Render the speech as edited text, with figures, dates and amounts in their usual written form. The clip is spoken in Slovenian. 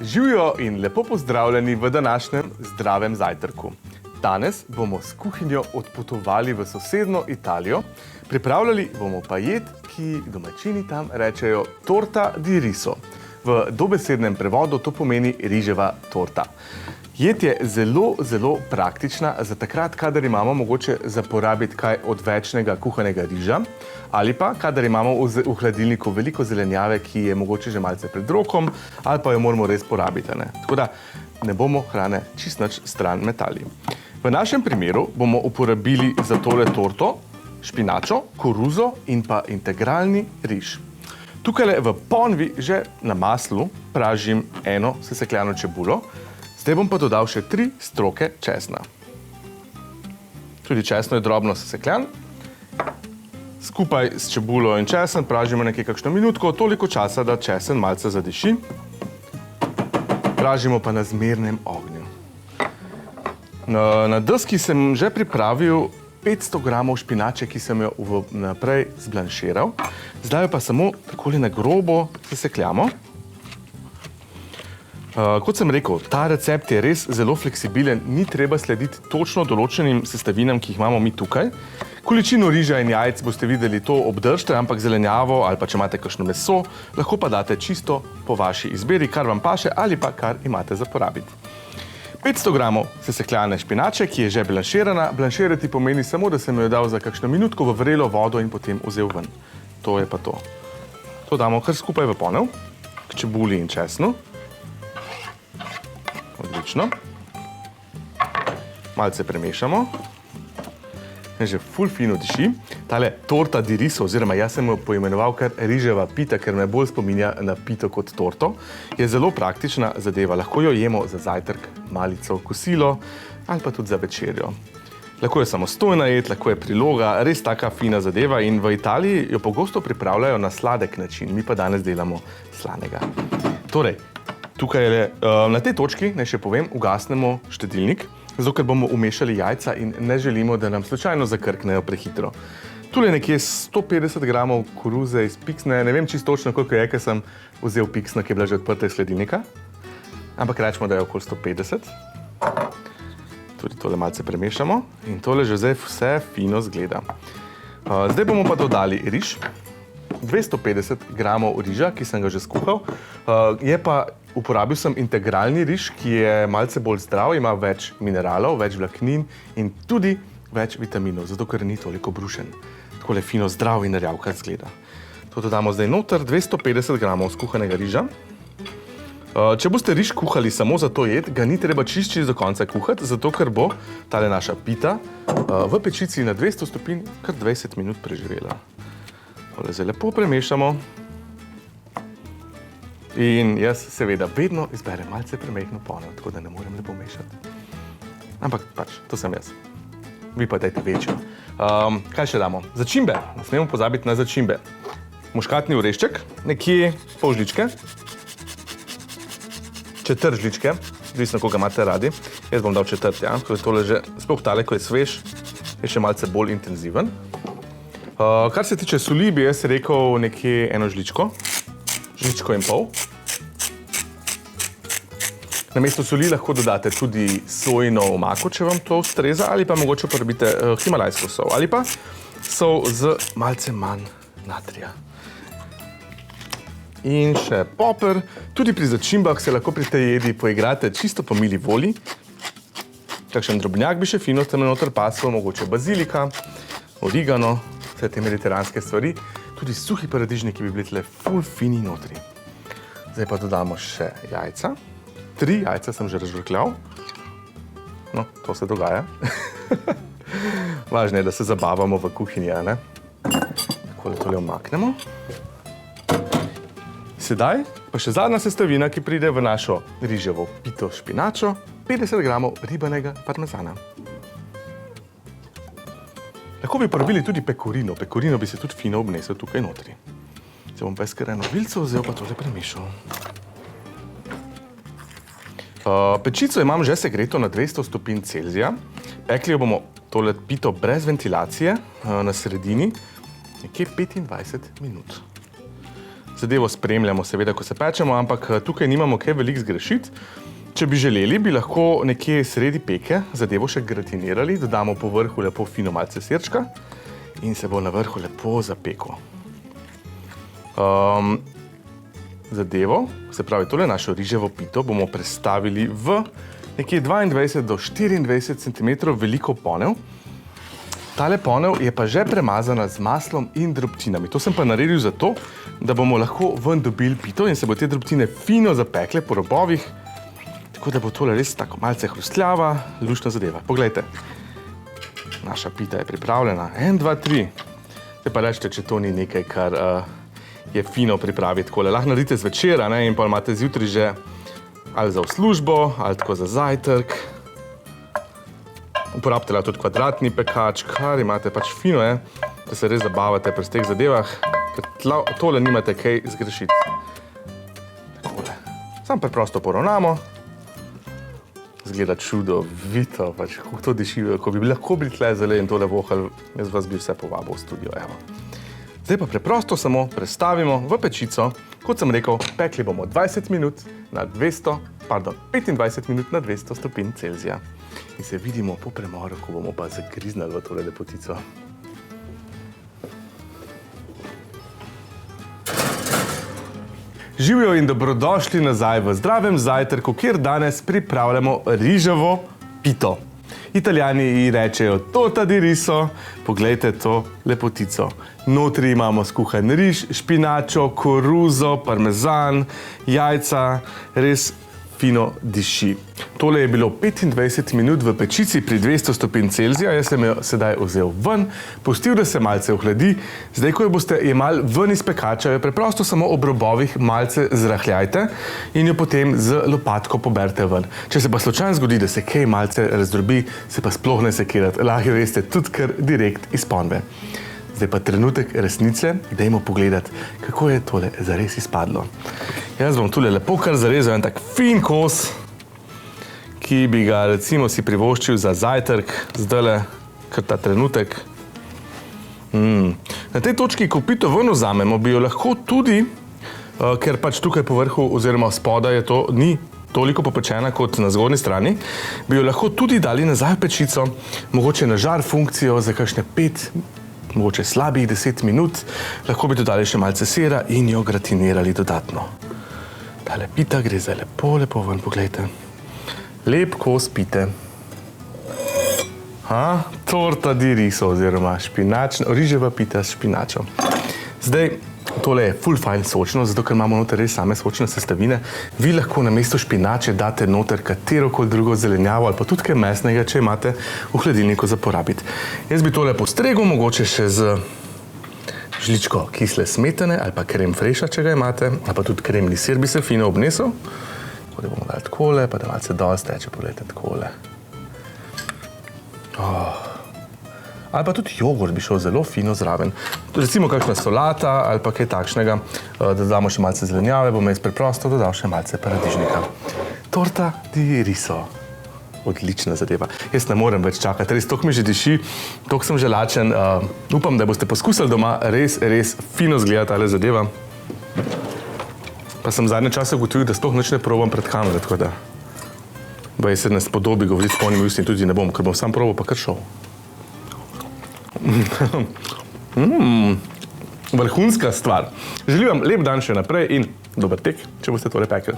Živijo in lepo pozdravljeni v današnjem zdravem zajtrku. Danes bomo s kuhinjo odpotovali v sosednjo Italijo. Pripravljali bomo pa jed, ki domačini tam rečejo torta di riso. V dobesednem prevodu to pomeni riževa torta. Jed je zelo praktična za takrat, kadar imamo mogoče za porabiti kaj odvečnega kuhanega riža ali pa kadar imamo v hladilniku veliko zelenjave, ki je mogoče že malce pred rokom ali pa jo moramo res porabiti. Tako da ne bomo hrane čisto nič stran metali. V našem primeru bomo uporabili za tole torto špinačo, koruzo in pa integralni riž. Tukaj v ponvi že na maslu pražim eno sesekljano čebulo. Zdaj bom pa dodal še 3 stroke česna. Tudi česno je drobno sesekljan. Skupaj s čebulo in česen pražimo nekaj kakšno minutko, toliko časa, da česen malce zadiši. Pražimo pa na zmernem ognju. Na deski sem že pripravil 500 gramov špinače, ki sem jo naprej zblanširal. Zdaj jo pa samo takole na grobo sesekljamo. Kot sem rekel, ta recept je res zelo fleksibilen, ni treba slediti točno določenim sestavinam, ki jih imamo mi tukaj. Količino riža in jajc boste videli, to obdržite, ampak zelenjavo ali pa če imate kakšno meso, lahko pa date čisto po vaši izbiri, kar vam paše ali pa kar imate za porabiti. 500 gramov sesekljane špinače, ki je že blanširana. Blanširati pomeni samo, da sem jo dal za kakšno minutko v vrelo vodo in potem vzel ven. To je pa to. To damo kar skupaj v ponev, k čebuli in česnu. Odlično. Malce premešamo. Že ful fino diši. Tale torta di riso, oziroma jaz sem jo poimenoval kar riževa pita, ker me bolj spominja na pito kot torto, je zelo praktična zadeva. Lahko jo jemo za zajtrk, malico, kosilo ali pa tudi za večerjo. Lahko je samostojna jed, lahko je priloga, res taka fina zadeva in v Italiji jo pogosto pripravljajo na sladek način, mi pa danes delamo slanega. Torej, tukaj na tej točki, naj še povem, ugasnemo štedilnik, zato ker bomo umešali jajca in ne želimo, da nam slučajno zakrknejo prehitro. Tule nekje 150 gramov koruze iz piksne, ne vem čisto točno, koliko je, ker sem vzel piksno, ki je bila že odprta iz hladilnika, ampak rečemo, da je okoli 150. Tudi tole malce premešamo in tole že zdaj vse fino zgleda. Zdaj bomo pa dodali riž. 250 gramov riža, ki sem ga že skuhal. Uporabil sem integralni riž, ki je malce bolj zdrav, ima več mineralov, več vlaknin in tudi več vitaminov, zato ker ni toliko brušen. Takole fino zdrav in rjavkar zgleda. To dodamo zdaj noter, 250 gramov skuhanega riža. Če boste riž kuhali samo za to jed, ga ni treba čisto do konca kuhati, zato ker bo tale naša pita v pečici na 200 stopinj kar 20 minut preživela. Zdaj lepo premešamo in jaz seveda vedno izberem malce premehno ponev, tako da ne morem lepo mešati. Ampak pač, to sem jaz. Vi pa dajte večjo. Kaj še damo? Začimbe. Ne smemo pozabiti na začimbe. Muškatni orešček, nekje pol žličke, četrt žličke, odvisno koga imate radi. Jaz bom dal četrt, ja, ko je tole že, sploh tale, ko je svež, je še malce bolj intenziven. Kar se tiče soli, bi jaz rekel nekje eno žličko in pol. Namesto soli lahko dodate tudi sojino omako, če vam to ustreza, ali pa mogoče uporabite himalajsko sol, ali pa sol z malce manj natrija. In še poper. Tudi pri začimbah se lahko pri tej jedi poigrate čisto po mili volji. Kakšen drobnjak bi še fino tam noter pasel, mogoče bazilika, origano, vse te mediteranske stvari, tudi suhi paradižniki bi bili tle ful fini notri. Zdaj pa dodamo še jajca. 3 jajca sem že razžvrkljal. No, to se dogaja. Važno je, da se zabavamo v kuhinji, ne? Takole tole omaknemo. Sedaj pa še zadnja sestavina, ki pride v našo riževo pito špinačo, 50 gramov ribanega parmezana. Lahko bi uporabili tudi pekorino. Pekorino bi se tudi fino obnesel tukaj notri. Zdaj bom pa jaz kar eno vilico vzel pa tole premešal. Pečico imam že segreto na 200 stopinj Celzija. Pekli jo bomo tole pito brez ventilacije na sredini nekje 25 minut. Zadevo spremljamo, seveda, ko se pečemo, ampak tukaj nimamo kaj veliko zgrešiti. Če bi želeli, bi lahko nekje sredi peke zadevo še gratinirali, dodamo po vrhu lepo fino malce sirčka in se bo na vrhu lepo zapeklo. Zadevo, se pravi tole našo riževo pito, bomo prestavili v nekje 22 do 24 cm veliko ponev. Tale ponev je pa že premazana z maslom in drobtinami. To sem pa naredil zato, da bomo lahko ven dobili pito in se bo te drobtine fino zapekle po robovih, tako da bo tole res tako malce hrustljava, luštna zadeva. Poglejte, naša pita je pripravljena. 1, 2, 3. Zdaj pa rečete, če to ni nekaj, kar je fino pripraviti takole. Lahko naredite zvečera, ne, in pa imate zjutraj že ali za v službo, ali tako za zajtrk. Uporabite lahko tudi kvadratni pekač, kar imate pač fino je, da se res zabavate pri teh zadevah, ker tole nimate kaj zgrešiti. Takole. Samo preprosto poravnamo. Zgleda čudovito, pač, kako to diši, ko bi lahko bili tle zele in tole vohal, jaz vas bi vse povabil v studio, evo. Zdaj pa preprosto samo prestavimo v pečico, kot sem rekel, pekli bomo 25 minut na 200 stopinj Celzija. In se vidimo po premoru, ko bomo pa zagriznali v tole lepotico. Živjo in dobrodošli nazaj v Zdravem zajtrku, kjer danes pripravljamo riževo pito. Italijani ji rečejo torta di riso, poglejte to lepotico. Notri imamo skuhan riž, špinačo, koruzo, parmezan, jajca, res fino diši. Tole je bilo 25 minut v pečici pri 200 stopinj Celzija, jaz sem jo sedaj vzel ven, pustil, da se malce ohladi. Zdaj, ko jo boste jemali ven iz pekača, jo preprosto samo ob robovih malce zrahljajte in jo potem z lopatko poberite ven. Če se pa slučajno zgodi, da se kaj malce razdrobi, se pa sploh ne sekirate, lahko jo jeste tudi kar direkt iz ponve. Zdaj pa trenutek resnice, dajmo pogledati, kako je tole zares izpadlo. Jaz bom tule lepo kar zarezal en tak fin kos, ki bi ga recimo si privoščil za zajtrk, zdajle, kar ta trenutek. Na tej točki, ko pito ven vzamemo, bi jo lahko tudi, ker pač tukaj po vrhu oziroma spodaj je to, ni toliko popečena kot na zgornji strani, bi jo lahko tudi dali nazaj v pečico, mogoče na žar funkcijo za kakšne 5, mogoče slabih 10 minut, lahko bi dodali še malce sira in jo gratinirali dodatno. Tale pita gre zdaj lepo, lepo ven, poglejte. Lep kos pite. Torta di riso oziroma riževa pita s špinačo. Zdaj, tole je ful fajn sočno, zato ker imamo noter res same sočne sestavine. Vi lahko namesto špinače date noter katerokoli drugo zelenjavo ali pa tudi kaj mesnega, če imate v hladilniku za porabiti. Jaz bi tole postregel mogoče še z žličko kisle smetane ali pa krem freša, če ga imate, ali pa tudi kremni sir bi se fino obnesel. Tako da bomo dali takole, pa da malce dol steče, pogledajte takole. Ali pa tudi jogurt bi šel zelo fino zraven. Recimo kakšna solata ali pa kaj takšnega, da dodamo še malce zelenjave, bom jaz preprosto dodal še malce paradižnika. Torta di riso. Odlična zadeva. Jaz ne morem več čakati, res toliko mi že diši, toliko sem že lačen. Upam, da boste poskusili doma, res fino zgleda tale zadeva. Pa sem zadnje čase ugotovil, da sploh nič ne probam pred kamere, tako da baj se ne spodobi govoriti s polnimi usti, tudi ne bom, ker bom sam probal pa kar šel. Vrhunska stvar. Želim vam lep dan še naprej in dober tek, če boste tole pekli.